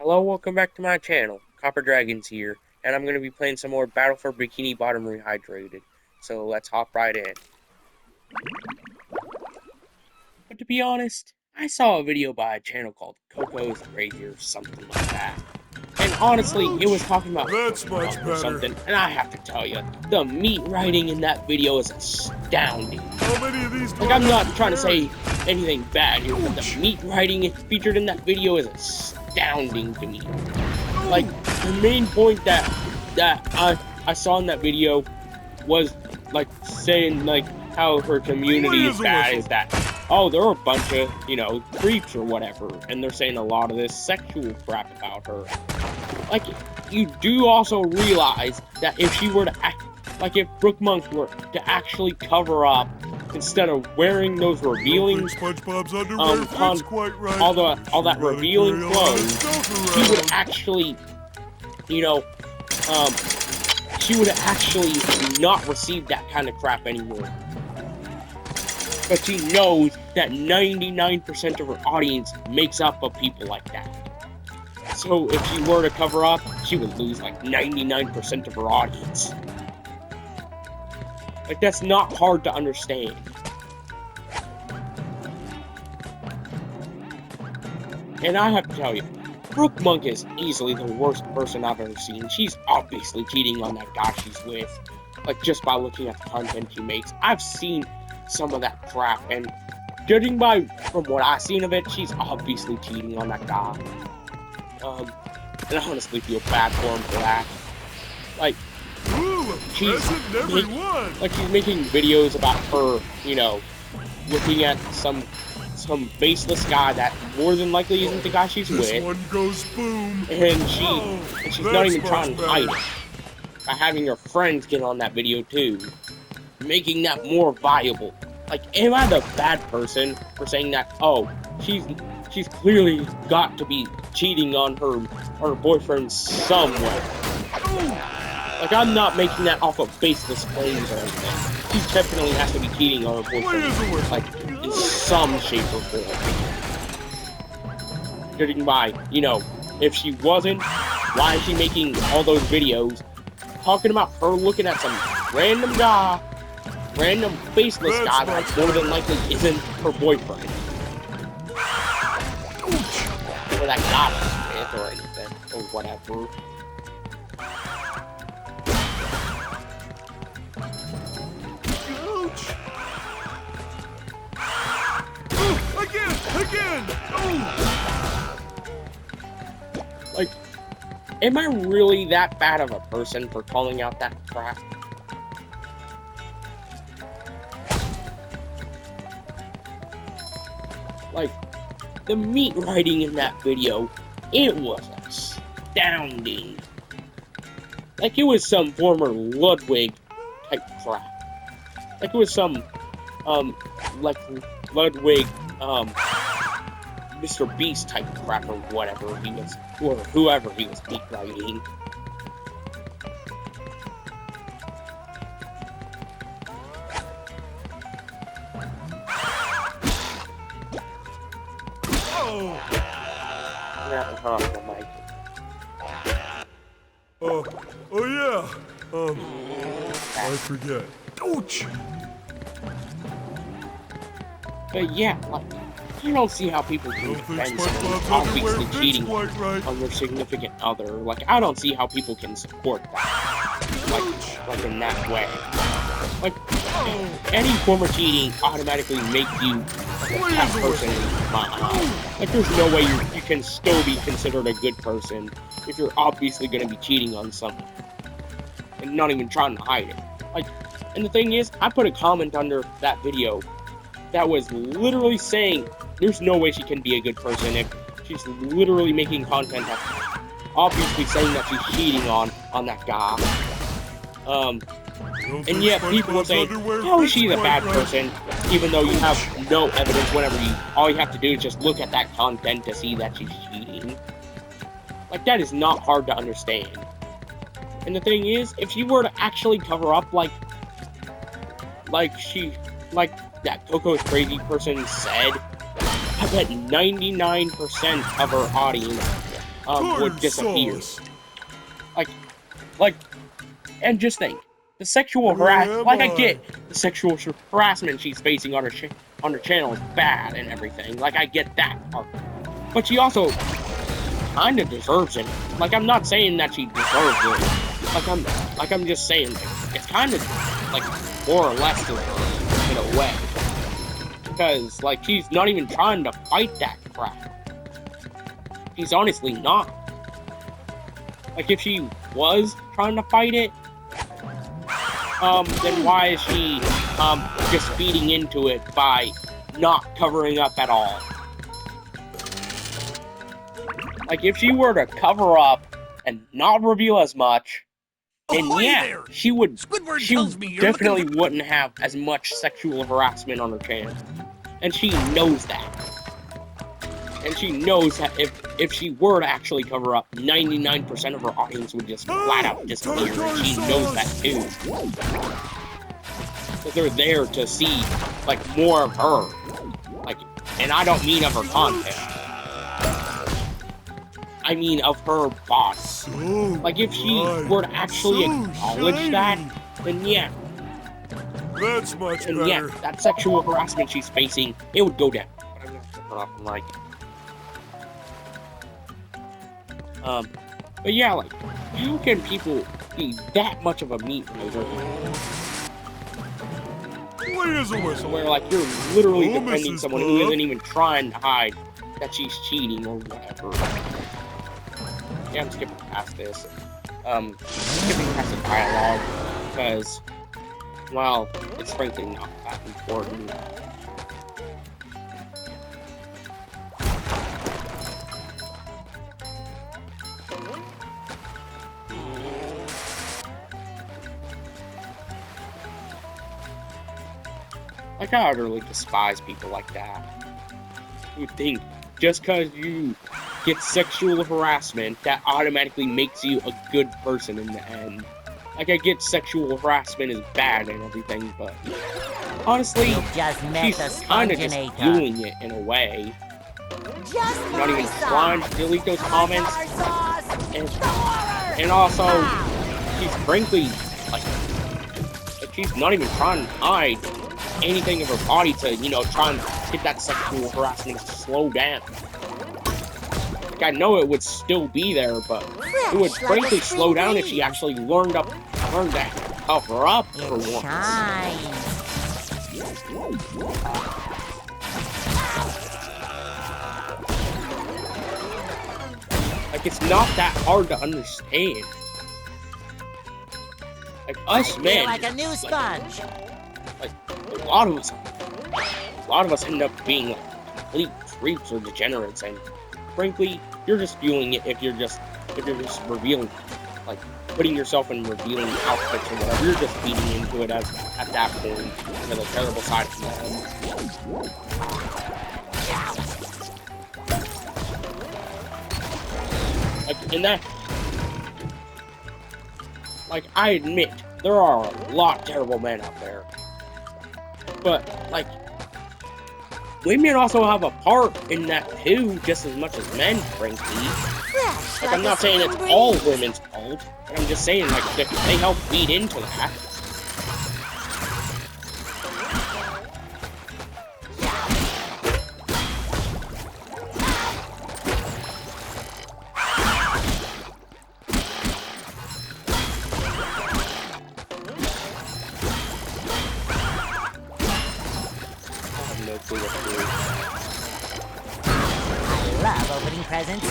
Hello, welcome back to my channel. Copper Dragons here, and I'm going to be playing some more Battle for Bikini Bottom Rehydrated. So let's hop right in. But to be honest, I saw a video by a channel called Coco's Crazy or something like that. And honestly, it was talking about That's much or better. something, and I have to tell you, the meat writing in that video is astounding. How many of these do Like, I I'm have not to trying to carry? say anything bad here, but the meat writing featured in that video is astounding to me. Like, the main point that I saw in that video was like saying like how her community is bad is that, oh, there are a bunch of, creeps or whatever, and they're saying a lot of this sexual crap about her. Like, you do also realize that if she were to act, like if Brooke Monk were to actually cover up instead of wearing those revealing SpongeBob's underwear fits quite right. all that revealing clothes, she would actually, she would actually not receive that kind of crap anymore. But she knows that 99% of her audience makes up of people like that. So if she were to cover up, she would lose like 99% of her audience. Like, that's not hard to understand. And I have to tell you, Brooke Monk is easily the worst person I've ever seen. She's obviously cheating on that guy she's with. Like, just by looking at the content she makes. I've seen some of that crap, and judging from what I've seen of it, she's obviously cheating on that guy. And I honestly feel bad for him for that. Like, she's making videos about her, looking at some faceless guy that more than likely isn't the guy she's with. This one goes boom. And she's not even trying to hide it by having her friends get on that video too, making that more viable. Like, am I the bad person for saying that? Oh, she's clearly got to be cheating on her boyfriend somewhere. Like, I'm not making that off of baseless claims or anything. She definitely has to be cheating on her boyfriend, like, in some shape or form. Judging by, if she wasn't, why is she making all those videos talking about her looking at some random faceless guy that more than likely isn't her boyfriend? Or that guy is with, or anything, or whatever. Again! Like, am I really that bad of a person for calling out that crap? Like, the meat writing in that video, it was astounding. Like, it was some former Ludwig type crap. Like, it was some, like, Ludwig, Mr. Beast type crap or whatever he was, or whoever he was meat writing. Oh yeah. I forget. Ouch! But yeah, like, I don't see how people can defend someone obviously cheating on their significant other. Like, I don't see how people can support that. Like in that way. Like, any form of cheating automatically makes you a bad person in my eyes. Like, there's no way you can still be considered a good person if you're obviously going to be cheating on someone and not even trying to hide it. Like, and the thing is, I put a comment under that video that was literally saying there's no way she can be a good person if she's literally making content that's obviously saying that she's cheating on that guy. And yet people were saying, oh, she's a bad person, even though you have no evidence whenever all you have to do is just look at that content to see that she's cheating. Like, that is not hard to understand. And the thing is, if she were to actually cover up like that Coco's Crazy person said, I bet 99% of her audience would disappear. Sauce. Like, and just think, the sexual Where harassment, am like I I? get the sexual harassment she's facing on her channel is bad and everything. Like I get that part, but she also kind of deserves it. Like I'm not saying that she deserves it. I'm just saying it's kind of like more or less to her in a way, because like she's not even trying to fight that crap. She's honestly not. Like if she was trying to fight it, then why is she just feeding into it by not covering up at all? Like if she were to cover up and not reveal as much, then yeah, she definitely wouldn't have as much sexual harassment on her channel. And she knows that. And she knows that if she were to actually cover up, 99% of her audience would just flat out disappear, and she knows that too. But they're there to see, like, more of her. Like, and I don't mean of her content. I mean of her body. Like, if she were to actually acknowledge that, then yeah. That's much And better. yeah, that sexual harassment she's facing, it would go down. But I'm not gonna put off like but yeah, like, how can people be that much of a meat lover? Clean as a whistle. Where, like, you're literally Oh, defending Mrs. someone who Puff. isn't even trying to hide that she's cheating or whatever. Yeah, I'm skipping past this. Skipping past the dialogue, because, well, it's frankly not that important. Like, I utterly despise people like that. You think just because you get sexual harassment, that automatically makes you a good person in the end. Like, I get sexual harassment is bad and everything, but honestly, she's kind of just doing it in a way. Not even trying to delete those comments. And also, she's frankly, like she's not even trying to hide anything of her body to, you know, try and get that sexual harassment to slow down. Like, I know it would still be there, but it would frankly slow down if she actually learned to cover up for once. Like, it's not that hard to understand. Like, us men, like a new sponge. like a lot of us end up being like complete freaks or degenerates, and frankly, you're just fueling it if you're just revealing, like putting yourself in revealing outfits or whatever. You're just feeding into it at that point, to the terrible side of men. Like, and that, like, I admit, there are a lot of terrible men out there. But, like, women also have a part in that too, just as much as men, frankly. Like, I'm not saying it's all women's fault, but I'm just saying, like, they help feed into that. Love opening presents.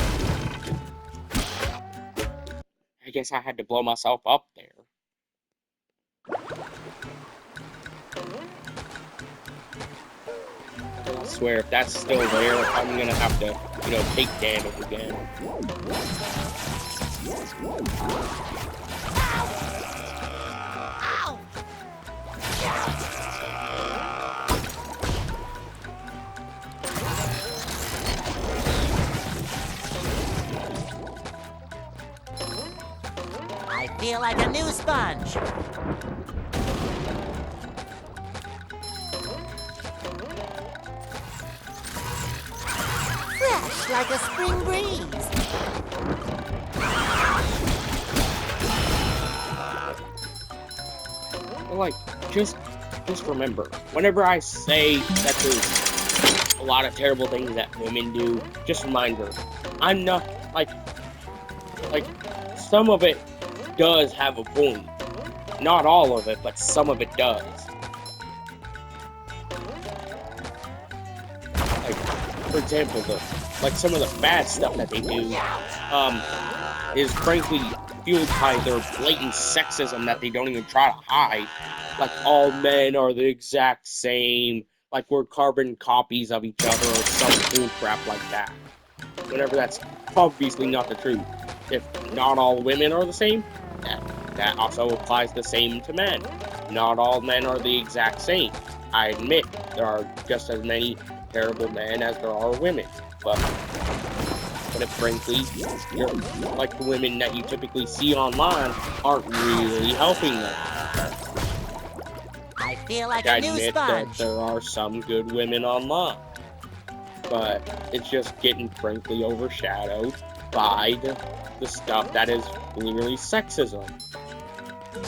I guess I had to blow myself up there. I swear, if that's still there, I'm gonna have to, you know, take damage again. I feel like a new sponge. Fresh like a spring breeze. just remember, whenever I say that there's a lot of terrible things that women do, just remind her, I'm not, like, some of it does have a point. Not all of it, but some of it does. Like, for example, some of the bad stuff that they do, is frankly fueled by their blatant sexism that they don't even try to hide. Like, all men are the exact same, like we're carbon copies of each other, or some bull crap like that. Whenever that's obviously not the truth. If not all women are the same, that also applies the same to men. Not all men are the exact same. I admit there are just as many terrible men as there are women, but if frankly, like the women that you typically see online aren't really helping them. I feel like I a new admit that sponge. there are some good women online, but it's just getting frankly overshadowed by the stuff that is clearly sexism.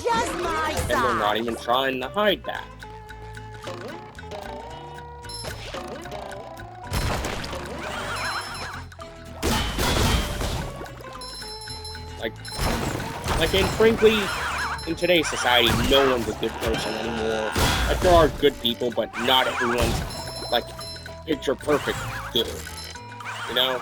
Just my And they're not size. even trying to hide that. And frankly, in today's society, no one's a good person anymore. Like, there are good people, but not everyone's, like, picture perfect good. You know?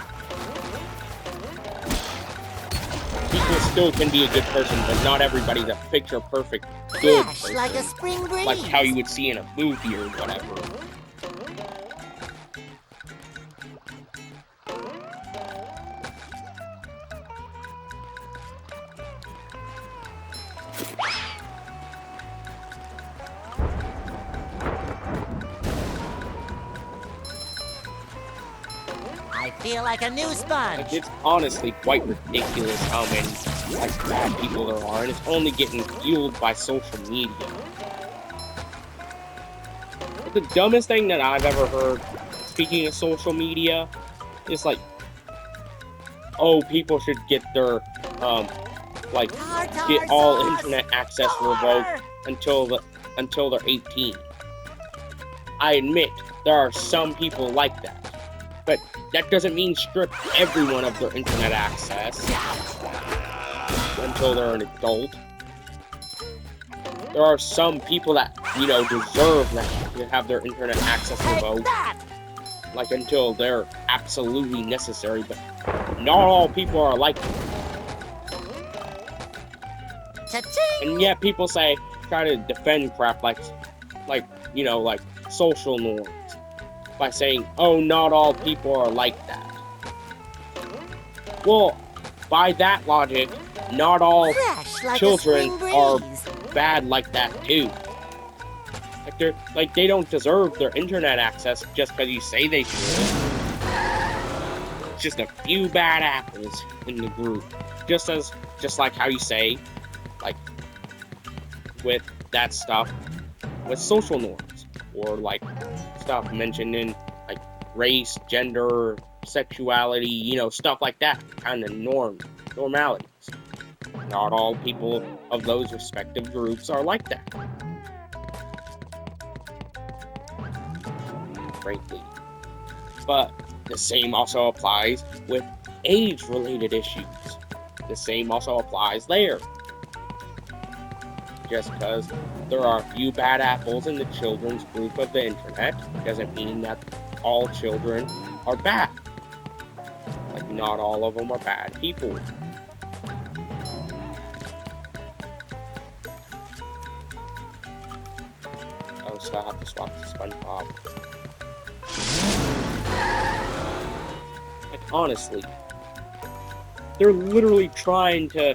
People still can be a good person, but not everybody's a picture perfect good Fresh person. like a spring breeze. Like how you would see in a movie or whatever. I feel like a new sponge. Like, it's honestly quite ridiculous how many, like, bad people there are, and it's only getting fueled by social media. But the dumbest thing that I've ever heard, speaking of social media, is like, oh, people should get their, get all internet access revoked until they're 18. I admit, there are some people like that. But that doesn't mean strip everyone of their internet access until they're an adult. There are some people that, deserve that to have their internet access revoked. Like, until they're absolutely necessary, but not all people are like that. And yet people try to defend crap like social norms. By saying, oh, not all people are like that. Well, by that logic, not all children are bad like that too. They don't deserve their internet access just because you say they should. It's just a few bad apples in the group. Just like how you say, like, with that stuff, with social norms, or like stuff mentioned in, like, race, gender, sexuality, stuff like that, kind of normalities. Not all people of those respective groups are like that. Frankly. But the same also applies with age-related issues. The same also applies there. Just because there are a few bad apples in the children's group of the internet doesn't mean that all children are bad. Like, not all of them are bad people. Oh, so I have to swap to SpongeBob. Like, honestly, they're literally trying to,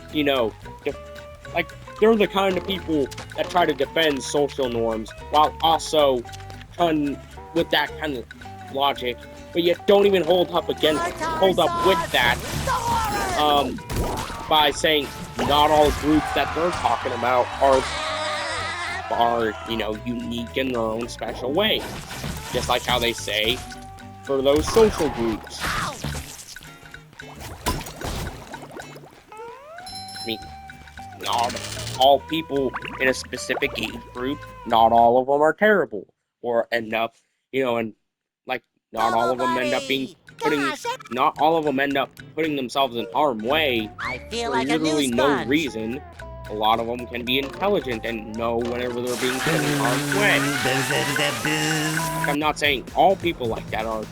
they're the kind of people that try to defend social norms while also trying with that kind of logic, but yet don't even hold up with that by saying not all groups that they're talking about are unique in their own special way. Just like how they say for those social groups. I mean, not all people in a specific age group, not all of them are terrible or end up, and like not all of them end up being not all of them end up putting themselves in harm's way I feel for like a new literally no sponge. reason. A lot of them can be intelligent and know whenever they're being put in harm's way. Like, I'm not saying all people like that are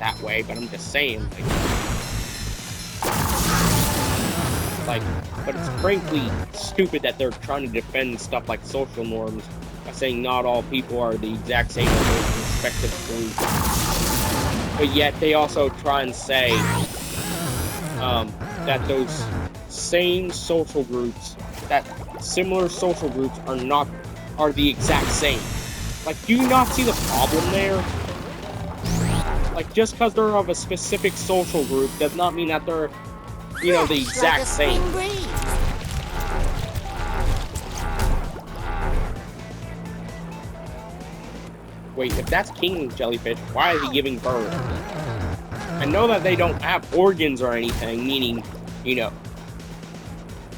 that way, but I'm just saying, but it's frankly stupid that they're trying to defend stuff like social norms by saying not all people are the exact same as those respective groups. But yet they also try and say that those same social groups, that similar social groups are the exact same. Like, do you not see the problem there? Like, just because they're of a specific social group does not mean that they're, the exact same. Wait, if that's king jellyfish, why is he giving birth? I know that they don't have organs or anything, meaning,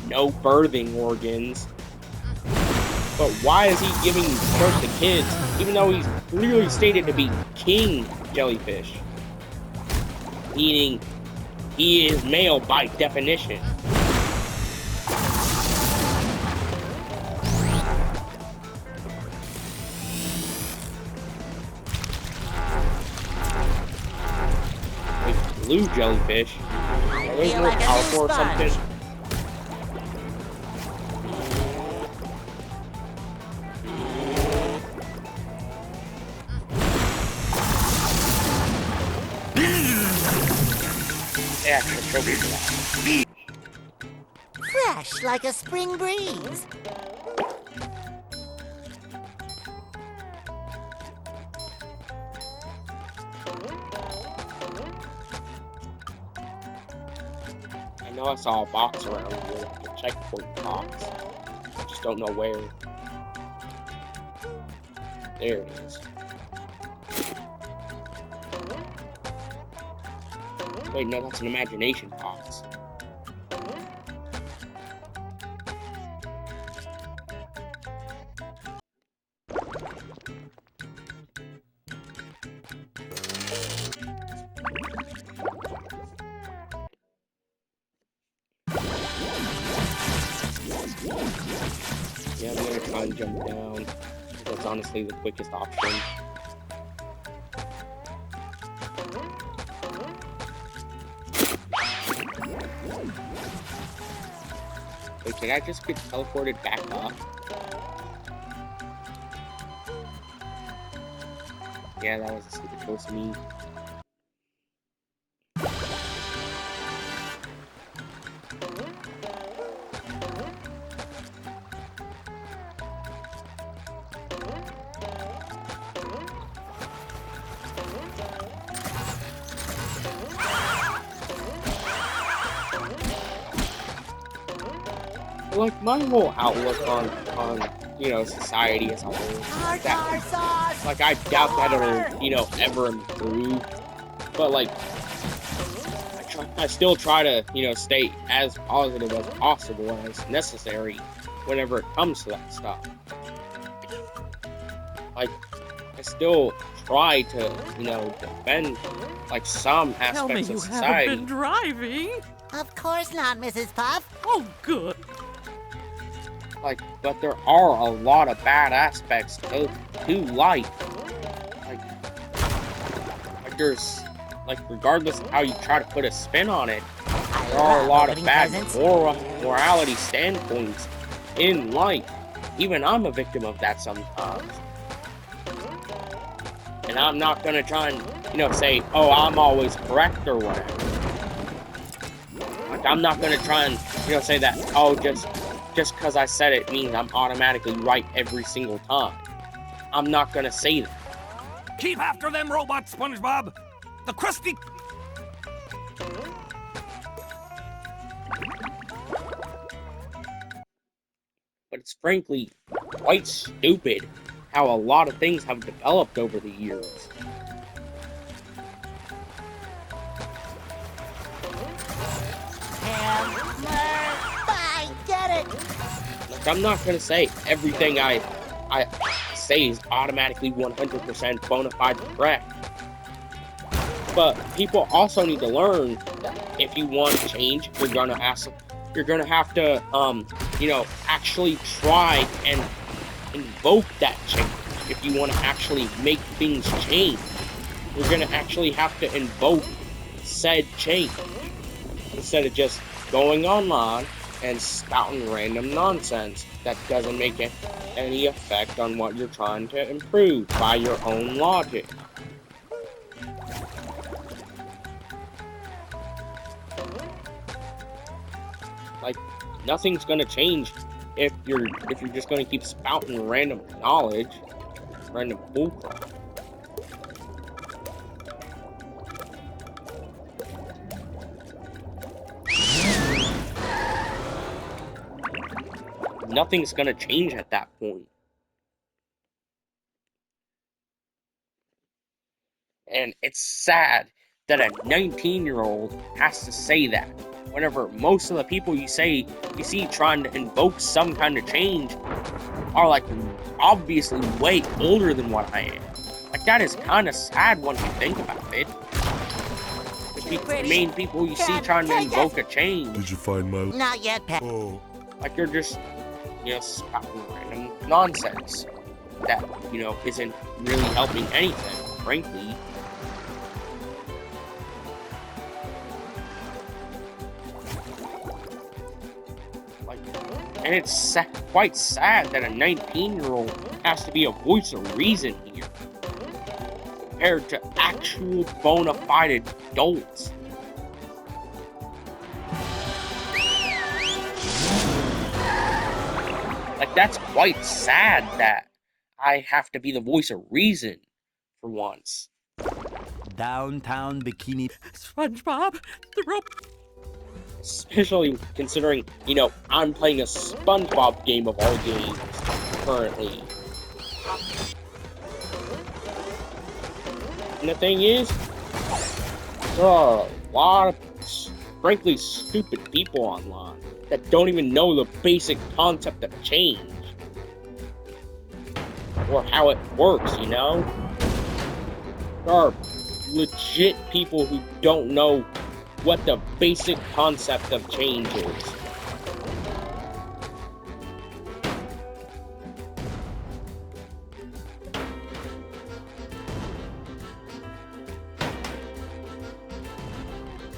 no birthing organs. But why is he giving birth to kids, even though he's clearly stated to be king jellyfish? Meaning, he is male by definition. Like blue jellyfish. Are they more powerful or something? Yeah, show me that. Fresh like a spring breeze. I know I saw a box around here, like a checkpoint box. I just don't know where. There it is. Wait, no, that's an imagination box. Yeah, I'm gonna try and jump down. That's honestly the quickest option. Wait, can I just get teleported back up? Yeah, that was super close to me. Like, my whole outlook on society as a whole, that, like, I doubt that it'll, ever improve, but, like, I still try to, stay as positive as possible and as necessary whenever it comes to that stuff. Like, I still try to, defend, like, some aspects of society. Tell me you haven't been driving. Of course not, Mrs. Puff. Oh, good. Like, but there are a lot of bad aspects to life. Like there's, regardless of how you try to put a spin on it, there are a lot of bad morality standpoints in life. Even I'm a victim of that sometimes. And I'm not gonna try and, say, oh, I'm always correct or whatever. Like, I'm not gonna try and, say that, oh, just because I said it means I'm automatically right every single time. I'm not gonna say that. Keep after them robots, SpongeBob! The crusty... But it's frankly quite stupid how a lot of things have developed over the years. Bye, get Like, I'm not gonna say everything I say is automatically 100% bona fide correct. But people also need to learn that if you want change, you're gonna have to, actually try and invoke that change. If you want to actually make things change, you're gonna actually have to invoke said change instead of just going online and spouting random nonsense that doesn't make any effect on what you're trying to improve by your own logic. Like, nothing's gonna change if you're just gonna keep spouting random knowledge, random bullcrap. Nothing's gonna change at that point. And it's sad that a 19-year-old has to say that, whenever most of the people you see trying to invoke some kind of change are, like, obviously way older than what I am. Like, that is kind of sad when you think about it. The main people you see trying to invoke a change. Did you find my... Not yet, Pat. Oh. Like, you're just, spouting random nonsense that, isn't really helping anything, frankly. Like, and it's quite sad that a 19-year-old has to be a voice of reason here, compared to actual bona fide adults. Like, that's quite sad that I have to be the voice of reason for once. Downtown Bikini. SpongeBob, the rope. Especially considering, I'm playing a SpongeBob game of all games currently. And the thing is, there are a lot of, frankly, stupid people online that don't even know the basic concept of change. Or how it works, There are legit people who don't know what the basic concept of change is.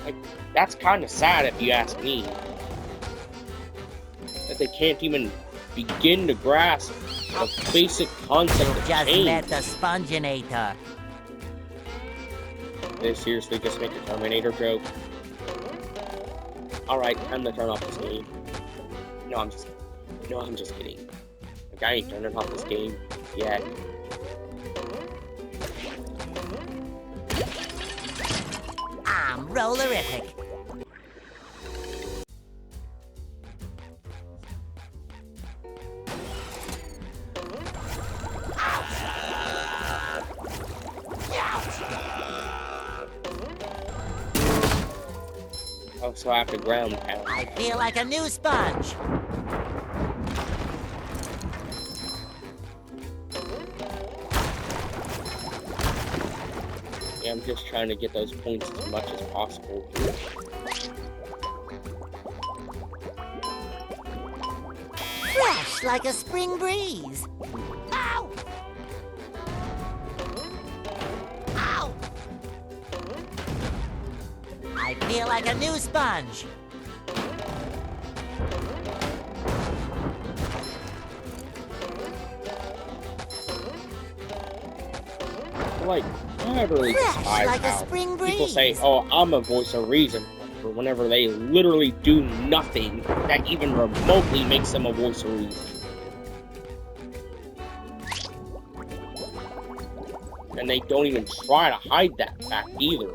Like, that's kind of sad if you ask me. That they can't even begin to grasp the basic concept of Just change. met the Sponginator. They seriously just make a Terminator joke. Alright, time to turn off this game. No, I'm just kidding. Like, I ain't turning off this game yet. I'm rollerific. Oh, so I have to ground pound. I feel like a new sponge. Yeah, I'm just trying to get those points as much as possible. Fresh like a spring breeze. Ow! Ow! I feel like a new sponge. Like, I really Fresh despise like a how spring people say, breeze. oh, I'm a voice of reason, whenever they literally do nothing that even remotely makes them a voice of reason. And they don't even try to hide that fact either.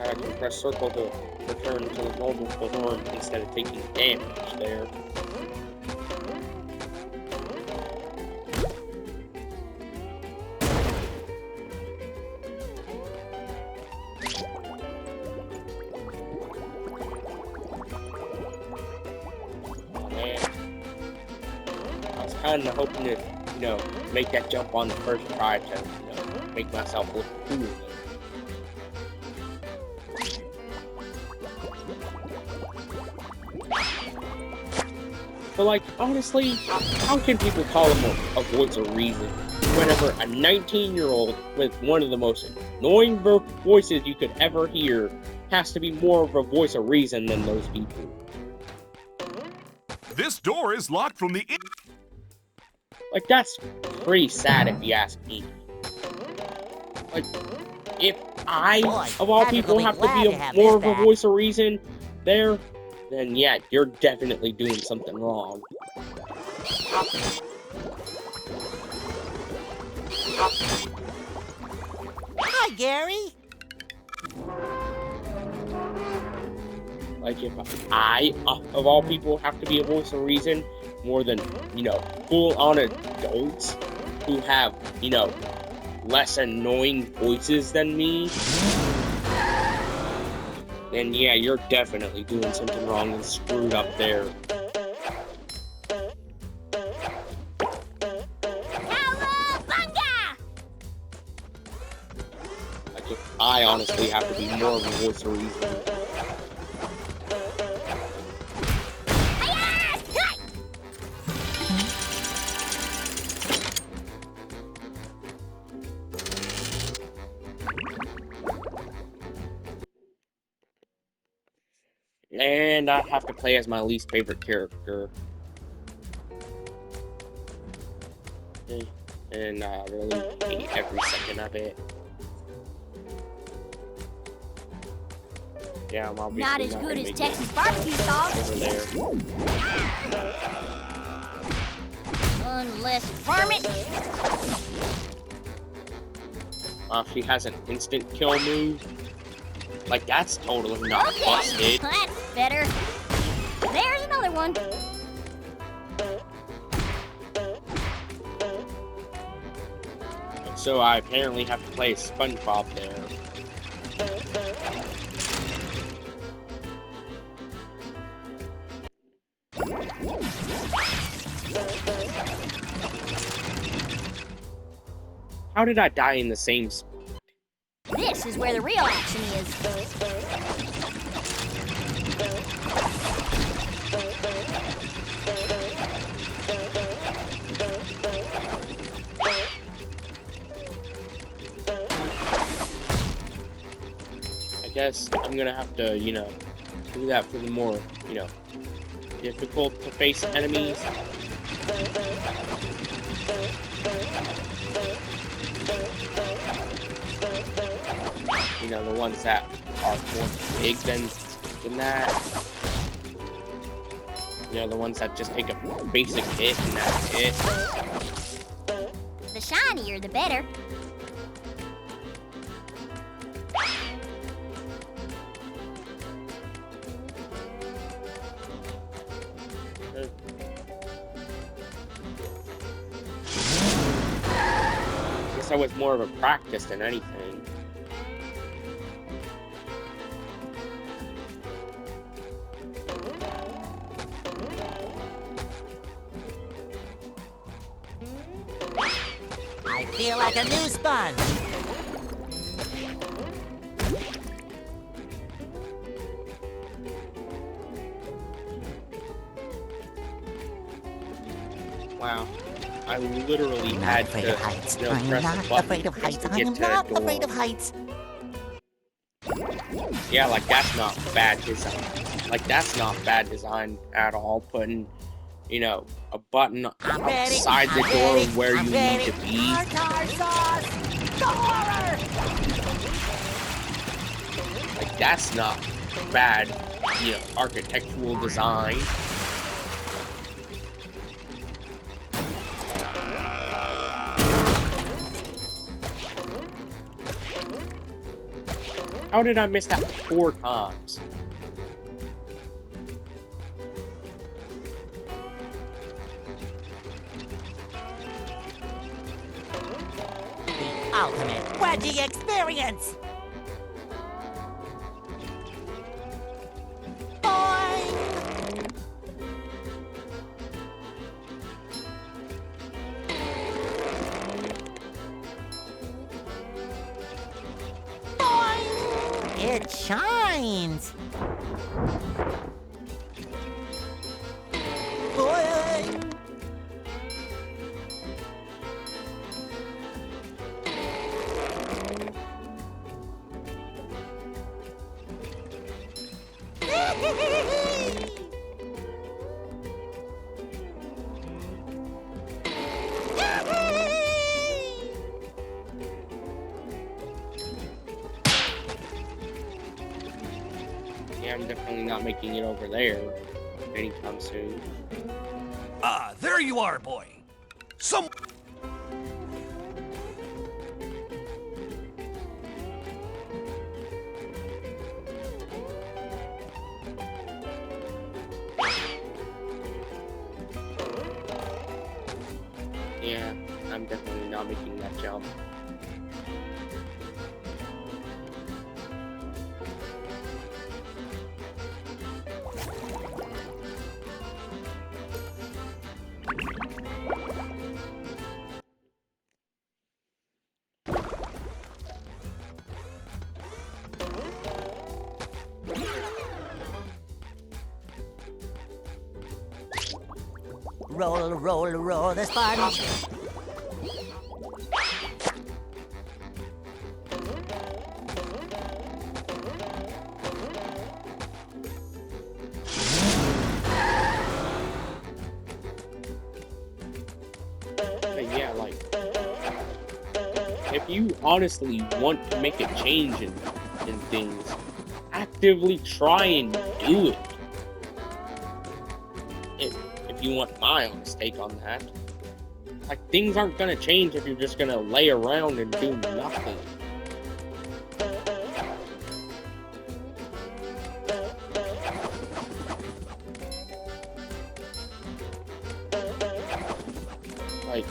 I can press circle to return to the normal form instead of taking damage there. kind of hoping to, make that jump on the first try to, make myself look cool. But like, honestly, how can people call him a voice of reason whenever a 19-year-old with one of the most annoying voices you could ever hear has to be more of a voice of reason than those people? This door is locked from the Like, that's pretty sad if you ask me. Like, if I, of all people, have to be more of a voice of reason there, then yeah, you're definitely doing something wrong. Hi, Gary. Like, if I, of all people, have to be a voice of reason more than, full-on adults who have, less annoying voices than me, then yeah, you're definitely doing something wrong and screwed up there. Like, if I honestly have to be more of a voice of reason. And I have to play as my least favorite character. And I really hate every second of it. Yeah, I'm obviously not as good as Texas barbecue sauce. Over there. Unless varmint. She has an instant kill move. Like, that's totally not busted. That's better. There's another one. So I apparently have to play SpongeBob there. How did I die in the same spot? This is where the real action is. I guess I'm gonna have to, do that for the more, difficult to face enemies. The ones that are more big than that. The ones that just take a basic hit and that's it. The shinier, the better. I guess that was more of a practice than anything. I feel like a new sponge. Wow. I literally I'm not had afraid to, of heights. press I'm the not button afraid of heights. to I get am to not the door. afraid of heights. Yeah, like, that's not bad design. Like, that's not bad design at all. Putting, a button outside the door where you need to be. Tartar sauce! The horror! Like, that's not bad, architectural design. How did I miss that 4 times? The ultimate wedgie experience! Boing! shines. Boy. Yeah, I'm definitely not making it over there anytime soon. Ah, there you are, boy. Some. Yeah, I'm definitely not making that jump. Roll, roll, roll the sponge. But yeah, like, if you honestly want to make a change in things, actively try and do it. If you want my honest take on that. Like, things aren't gonna change if you're just gonna lay around and do nothing. Like,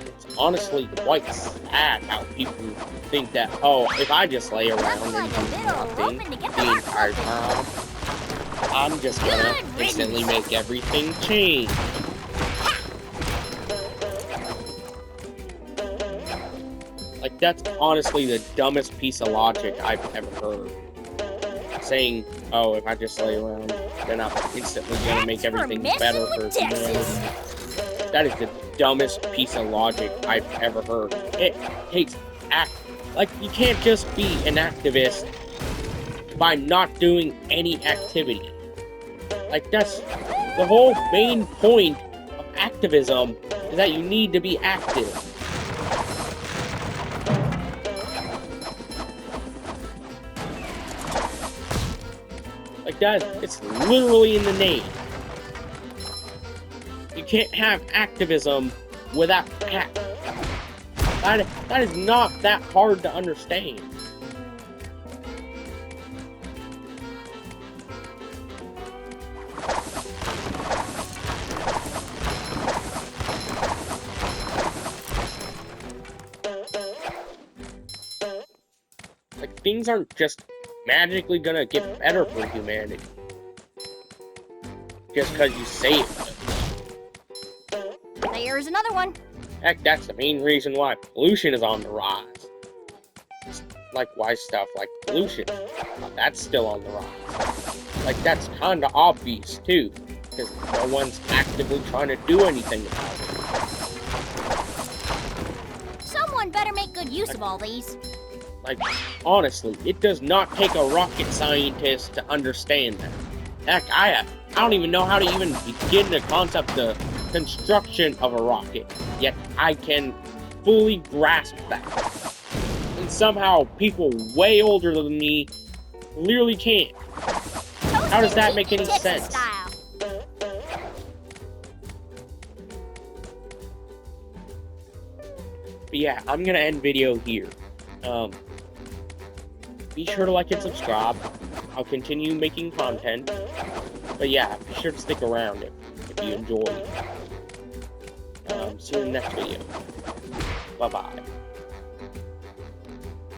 it's honestly quite sad how people think that, oh, if I just lay around and do nothing the entire time, I'm just gonna instantly make everything change. Like, that's honestly the dumbest piece of logic I've ever heard. Saying, oh, if I just lay around, then I'm instantly gonna make everything better for humanity. That is the dumbest piece of logic I've ever heard. It takes like, you can't just be an activist by not doing any activity. Like, that's the whole main point of activism, is that you need to be active. Like that, it's literally in the name. You can't have activism without act. That is not that hard to understand. Like, things aren't just magically gonna get better for humanity just because you say it. There's another one. Heck, that's the main reason why pollution is on the rise. Like, why stuff like pollution, that's still on the rise. Like, that's kinda obvious too, because no one's actively trying to do anything about it. Someone better make good use of all these. Like, honestly, it does not take a rocket scientist to understand that. Heck, I don't even know how to even begin to concept the construction of a rocket, yet I can fully grasp that. And somehow, people way older than me clearly can't. How does that make any sense? Style. But yeah, I'm gonna end video here. Be sure to like and subscribe. I'll continue making content. But yeah, be sure to stick around if you enjoy. See you in the next video. Bye-bye.